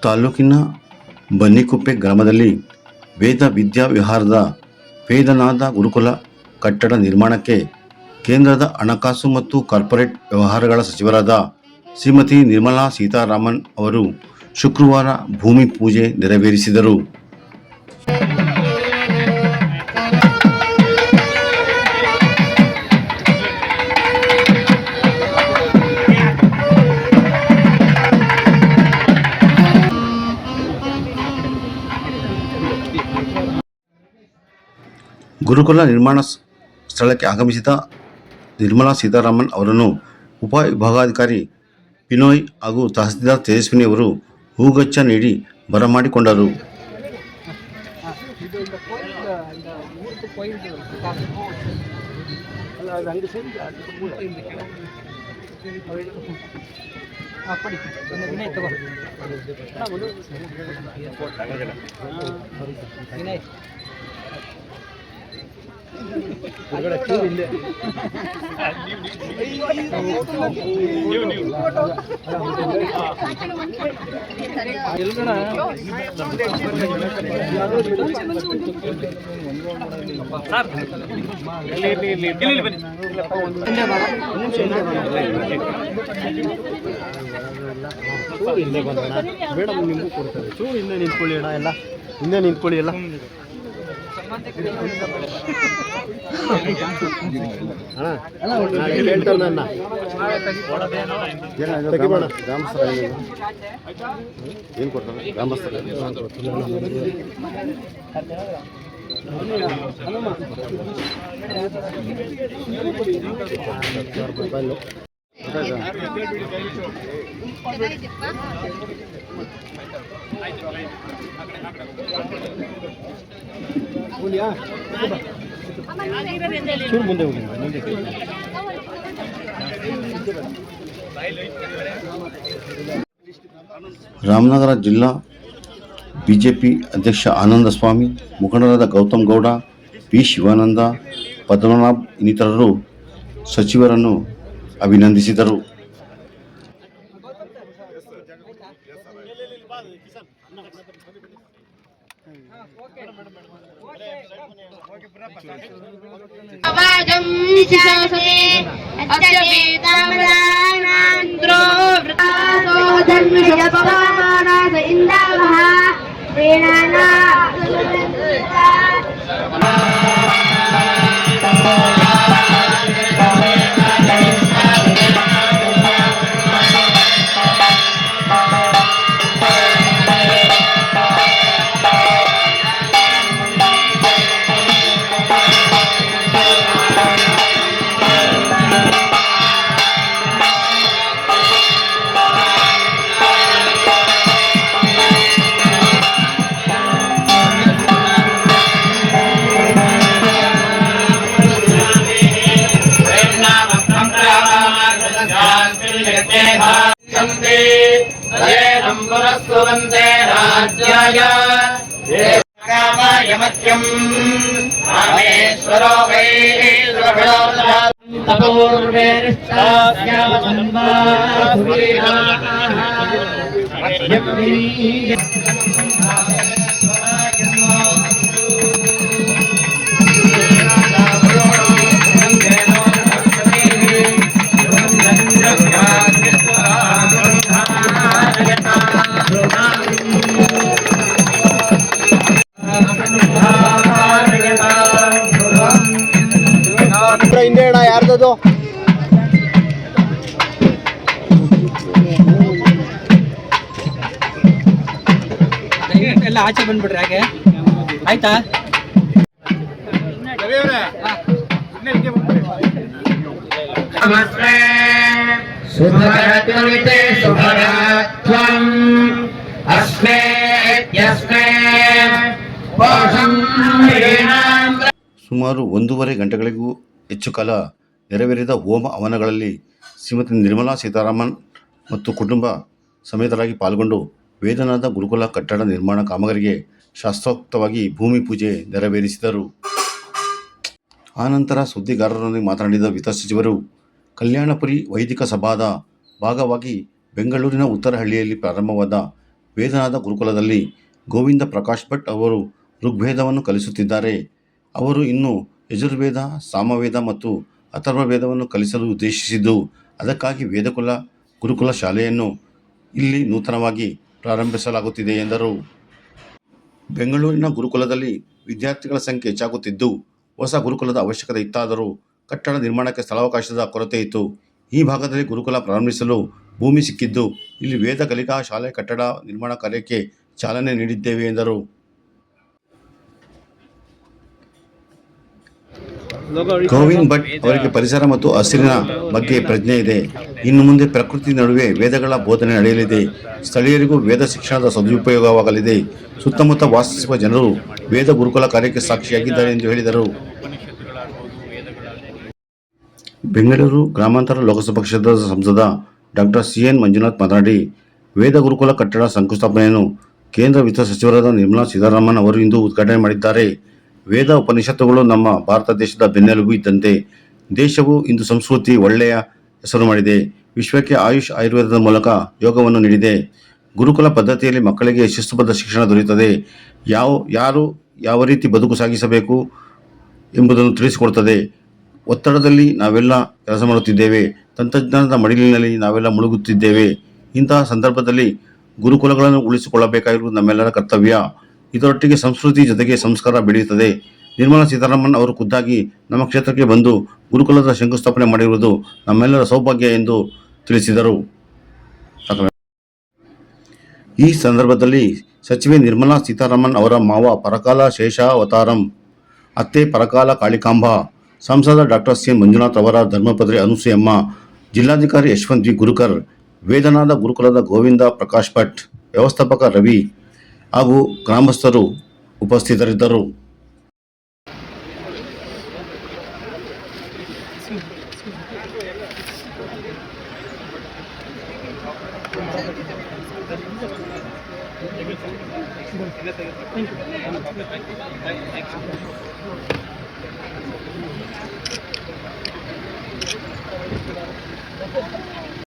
ತಾಲೂಕಿನ ಬನ್ನಿಕುಪ್ಪೆ ಗ್ರಾಮದಲ್ಲಿ ವೇದ ವಿದ್ಯಾವಿಹಾರದ ವೇದನಾದ ಗುರುಕುಲ ಕಟ್ಟಡ ನಿರ್ಮಾಣಕ್ಕೆ ಕೇಂದ್ರದ ಹಣಕಾಸು ಮತ್ತು ಕಾರ್ಪೊರೇಟ್ ವ್ಯವಹಾರಗಳ ಸಚಿವರಾದ ಶ್ರೀಮತಿ ನಿರ್ಮಲಾ ಸೀತಾರಾಮನ್ ಅವರು ಶುಕ್ರವಾರ ಭೂಮಿ ಪೂಜೆ ನೆರವೇರಿಸಿದರು. ಗುರುಕುಲ ನಿರ್ಮಾಣ ಸ್ಥಳಕ್ಕೆ ಆಗಮಿಸಿದ ನಿರ್ಮಲಾ ಸೀತಾರಾಮನ್ ಅವರನ್ನು ಉಪವಿಭಾಗಾಧಿಕಾರಿ ಬಿನೋಯ್ ಹಾಗೂ ತಹಸೀಲ್ದಾರ್ ತೇಜಸ್ವಿನಿ ಅವರು ಹೂಗುಚ್ಛ ನೀಡಿ ಬರಮಾಡಿಕೊಂಡರು. ಮೇಡಮ್ ನಿಮಗೂ ಕೊಡ್ತಾರೆ. ಚೂರು ಹಿಂದೆ ನಿಂತ್ಕೊಳ್ಳಿ ಅಣ್ಣ, ಎಲ್ಲ ಹಿಂದೆ ನಿಂತ್ಕೊಳ್ಳಿ ಎಲ್ಲ. ಹೇಳ್ತಾರೆ ನನ್ನ ತೆಗಿಬೋಣ. ಗ್ರಾಮಸ್ಥರ ಏನು ಕೊಡ್ತಾರೆ? ಗ್ರಾಮಸ್ಥರ ಚೂರು ಮುಂದೆ ಹೋಗಿ. ರಾಮನಗರ ಜಿಲ್ಲಾ ಬಿಜೆಪಿ ಅಧ್ಯಕ್ಷ ಆನಂದ ಸ್ವಾಮಿ, ಮುಖಂಡರಾದ ಗೌತಮ್ ಗೌಡ, ಪಿ ಶಿವಾನಂದ, ಪದ್ಮನಾಭ್ ಇನ್ನಿತರರು ಸಚಿವರನ್ನು ಅಭಿನಂದಿಸಿದರು. ಹಿಂದೆ ಅಣ್ಣ ಯಾರ್ದದು? ಎಲ್ಲ ಆಚೆ ಬಂದ್ಬಿಡ್ರಿ. ಹಾಗೆ ಆಯ್ತಾ? ಸುಮಾರು 1.5 ಗಂಟೆಗಳಿಗೂ ಹೆಚ್ಚು ಕಾಲ ನೆರವೇರಿದ ಹೋಮ ಹವನಗಳಲ್ಲಿ ಶ್ರೀಮತಿ ನಿರ್ಮಲಾ ಸೀತಾರಾಮನ್ ಮತ್ತು ಕುಟುಂಬ ಸಮೇತರಾಗಿ ಪಾಲ್ಗೊಂಡು ವೇದನಾದ ಗುರುಕುಲ ಕಟ್ಟಡ ನಿರ್ಮಾಣ ಕಾಮಗಾರಿಗೆ ಶಾಸ್ತ್ರೋಕ್ತವಾಗಿ ಭೂಮಿ ಪೂಜೆ ನೆರವೇರಿಸಿದರು. ಆನಂತರ ಸುದ್ದಿಗಾರರೊಂದಿಗೆ ಮಾತನಾಡಿದ ವಿತ್ತ ಸಚಿವರು, ಕಲ್ಯಾಣಪುರಿ ವೈದಿಕ ಸಭಾದ ಭಾಗವಾಗಿ ಬೆಂಗಳೂರಿನ ಉತ್ತರಹಳ್ಳಿಯಲ್ಲಿ ಪ್ರಾರಂಭವಾದ ವೇದನಾದ ಗುರುಕುಲದಲ್ಲಿ ಗೋವಿಂದ ಪ್ರಕಾಶ್ ಭಟ್ ಅವರು ಋಗ್ವೇದವನ್ನು ಕಲಿಸುತ್ತಿದ್ದಾರೆ. ಅವರು ಇನ್ನು ಯಜುರ್ವೇದ, ಸಾಮವೇದ ಮತ್ತು ಅಥರ್ವವೇದವನ್ನು ಕಲಿಸಲು ಉದ್ದೇಶಿಸಿದ್ದು, ಅದಕ್ಕಾಗಿ ವೇದಕುಲ ಗುರುಕುಲ ಶಾಲೆಯನ್ನು ಇಲ್ಲಿ ನೂತನವಾಗಿ ಪ್ರಾರಂಭಿಸಲಾಗುತ್ತಿದೆ ಎಂದರು. ಬೆಂಗಳೂರಿನ ಗುರುಕುಲದಲ್ಲಿ ವಿದ್ಯಾರ್ಥಿಗಳ ಸಂಖ್ಯೆ ಹೆಚ್ಚಾಗುತ್ತಿದ್ದು, ಹೊಸ ಗುರುಕುಲದ ಅವಶ್ಯಕತೆ ಇತ್ತಾದರೂ ಕಟ್ಟಡ ನಿರ್ಮಾಣಕ್ಕೆ ಸ್ಥಳಾವಕಾಶದ ಕೊರತೆ ಇತ್ತು. ಈ ಭಾಗದಲ್ಲಿ ಗುರುಕುಲ ಪ್ರಾರಂಭಿಸಲು ಭೂಮಿ ಸಿಕ್ಕಿದ್ದು, ಇಲ್ಲಿ ವೇದ ಕಲಿಕಾ ಶಾಲೆ ಕಟ್ಟಡ ನಿರ್ಮಾಣ ಕಾರ್ಯಕ್ಕೆ ಚಾಲನೆ ನೀಡಿದ್ದೇವೆ ಎಂದರು. ಗೋವಿಂದ್ ಭಟ್ ಅವರಿಗೆ ಪರಿಸರ ಮತ್ತು ಹಸಿರಿನ ಬಗ್ಗೆ ಪ್ರಜ್ಞೆ ಇದೆ. ಇನ್ನು ಮುಂದೆ ಪ್ರಕೃತಿ ನಡುವೆ ವೇದಗಳ ಬೋಧನೆ ನಡೆಯಲಿದೆ. ಸ್ಥಳೀಯರಿಗೂ ವೇದ ಶಿಕ್ಷಣದ ಸದುಪಯೋಗವಾಗಲಿದೆ. ಸುತ್ತಮುತ್ತ ವಾಸಿಸುವ ಜನರು ವೇದ ಗುರುಕುಲ ಕಾರ್ಯಕ್ಕೆ ಸಾಕ್ಷಿಯಾಗಿದ್ದಾರೆ ಎಂದು ಹೇಳಿದರು. ಬೆಂಗಳೂರು ಗ್ರಾಮಾಂತರ ಲೋಕಸಭಾ ಕ್ಷೇತ್ರದ ಸಂಸದ ಡಾ ಸಿ.ಎನ್. ಮಂಜುನಾಥ್ ಮಾತನಾಡಿ, ವೇದ ಗುರುಕುಲ ಕಟ್ಟಡ ಶಂಕುಸ್ಥಾಪನೆಯನ್ನು ಕೇಂದ್ರ ವಿತ್ತ ಸಚಿವರಾದ ನಿರ್ಮಲಾ ಸೀತಾರಾಮನ್ ಅವರು ಇಂದು ಉದ್ಘಾಟನೆ ಮಾಡಿದ್ದಾರೆ. ವೇದ ಉಪನಿಷತ್ತುಗಳು ನಮ್ಮ ಭಾರತ ದೇಶದ ಬೆನ್ನೆಲುಬು ಇದ್ದಂತೆ. ದೇಶವು ಇಂದು ಸಂಸ್ಕೃತಿ ಒಳ್ಳೆಯ ಹೆಸರು ಮಾಡಿದೆ. ವಿಶ್ವಕ್ಕೆ ಆಯುಷ್ ಆಯುರ್ವೇದದ ಮೂಲಕ ಯೋಗವನ್ನು ನೀಡಿದೆ. ಗುರುಕುಲ ಪದ್ಧತಿಯಲ್ಲಿ ಮಕ್ಕಳಿಗೆ ಶಿಸ್ತುಬದ್ಧ ಶಿಕ್ಷಣ ದೊರೆಯುತ್ತದೆ. ಯಾರು ಯಾವ ರೀತಿ ಬದುಕು ಸಾಗಿಸಬೇಕು ಎಂಬುದನ್ನು ತಿಳಿಸಿಕೊಡುತ್ತದೆ. ಒತ್ತಡದಲ್ಲಿ ನಾವೆಲ್ಲ ಕೆಲಸ ಮಾಡುತ್ತಿದ್ದೇವೆ. ತಂತ್ರಜ್ಞಾನದ ಮಡಿಲಿನಲ್ಲಿ ನಾವೆಲ್ಲ ಮುಳುಗುತ್ತಿದ್ದೇವೆ. ಇಂತಹ ಸಂದರ್ಭದಲ್ಲಿ ಗುರುಕುಲಗಳನ್ನು ಉಳಿಸಿಕೊಳ್ಳಬೇಕಾಗಿರುವುದು ನಮ್ಮೆಲ್ಲರ ಕರ್ತವ್ಯ. ಇದರೊಟ್ಟಿಗೆ ಸಂಸ್ಕೃತಿ ಜೊತೆಗೆ ಸಂಸ್ಕಾರ ಬೆಳೆಯುತ್ತದೆ. ನಿರ್ಮಲಾ ಸೀತಾರಾಮನ್ ಅವರು ಖುದ್ದಾಗಿ ನಮ್ಮ ಕ್ಷೇತ್ರಕ್ಕೆ ಬಂದು ಗುರುಕುಲದ ಶಂಕುಸ್ಥಾಪನೆ ಮಾಡಿರುವುದು ನಮ್ಮೆಲ್ಲರ ಸೌಭಾಗ್ಯ ಎಂದು ತಿಳಿಸಿದರು. ಈ ಸಂದರ್ಭದಲ್ಲಿ ಸಚಿವೆ ನಿರ್ಮಲಾ ಸೀತಾರಾಮನ್ ಅವರ ಮಾವ ಪರಕಾಲ ಶೇಷಾವತಾರಂ, ಅತ್ತೆ ಪರಕಾಲ ಕಾಳಿಕಾಂಬ, ಸಂಸದ ಡಾ ಸಿ.ಎನ್. ಮಂಜುನಾಥ್ ಅವರ ಧರ್ಮಪತ್ನಿ ಅನಸೂಯಮ್ಮ, ಜಿಲ್ಲಾಧಿಕಾರಿ ಯಶವಂತ್ ವಿ. ಗುರುಕರ್, ವೇದನಾದ ಗುರುಕುಲದ ಗೋವಿಂದ ಪ್ರಕಾಶ್ ಭಟ್, ವ್ಯವಸ್ಥಾಪಕ ರವಿ ಹಾಗೂ ಗ್ರಾಮಸ್ಥರು ಉಪಸ್ಥಿತರಿದ್ದರು.